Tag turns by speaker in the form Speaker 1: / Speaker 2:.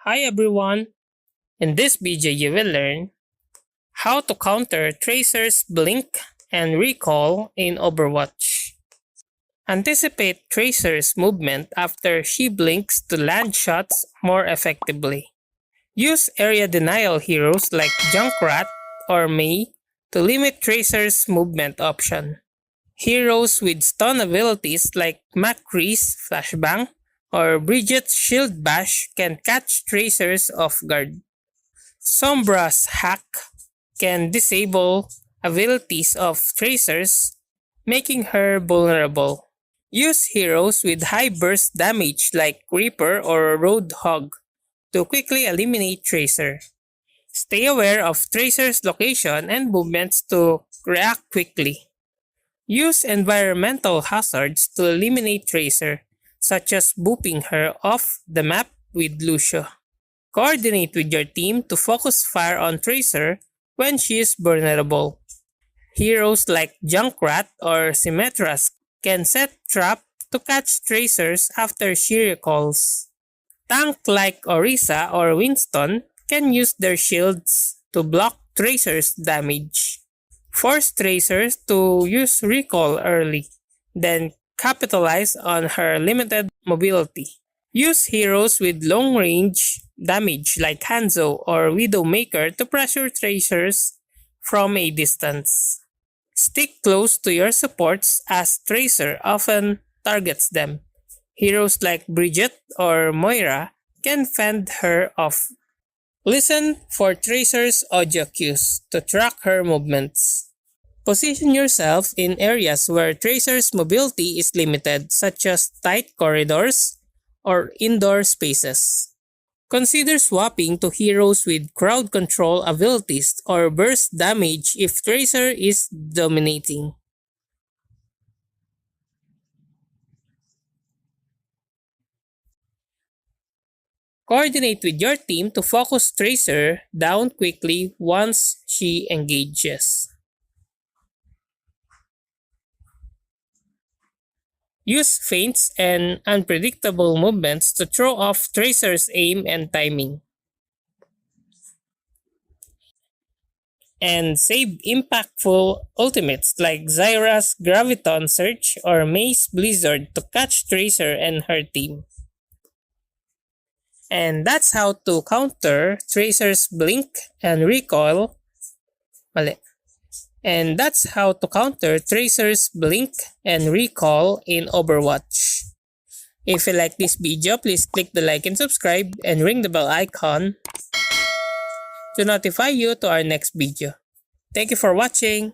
Speaker 1: Hi everyone! In this video you will learn how to counter Tracer's blink and recall in Overwatch. Anticipate Tracer's movement after she blinks to land shots more effectively. Use area denial heroes like Junkrat or Mei to limit Tracer's movement option. Heroes with stun abilities like McCree's Flashbang or Bridget's Shield Bash can catch Tracers off guard. Sombra's hack can disable abilities of Tracers, making her vulnerable. Use heroes with high burst damage like Reaper or Roadhog to quickly eliminate Tracer. Stay aware of Tracer's location and movements to react quickly. Use environmental hazards to eliminate Tracer, such as booping her off the map with Lucio. Coordinate with your team to focus fire on Tracer when she is vulnerable. Heroes like Junkrat or Symmetras can set trap to catch Tracers after she recalls. Tank like Orisa or Winston can use their shields to block Tracer's damage. Force Tracers to use recall early, then capitalize on her limited mobility. Use heroes with long range damage like Hanzo or Widowmaker to pressure Tracers from a distance. Stick close to your supports as Tracer often targets them. Heroes like Bridget or Moira can fend her off. Listen for Tracer's audio cues to track her movements. Position yourself in areas where Tracer's mobility is limited, such as tight corridors or indoor spaces. Consider swapping to heroes with crowd control abilities or burst damage if Tracer is dominating. Coordinate with your team to focus Tracer down quickly once she engages. Use feints and unpredictable movements to throw off Tracer's aim and timing. And save impactful ultimates like Zyra's Graviton Surge or Mei's Blizzard to catch Tracer and her team. And that's how to counter Tracer's blink and recoil. And that's how to counter Tracer's blink and recall in Overwatch. If you like this video, please click the like and subscribe and ring the bell icon to notify you to our next video. Thank you for watching.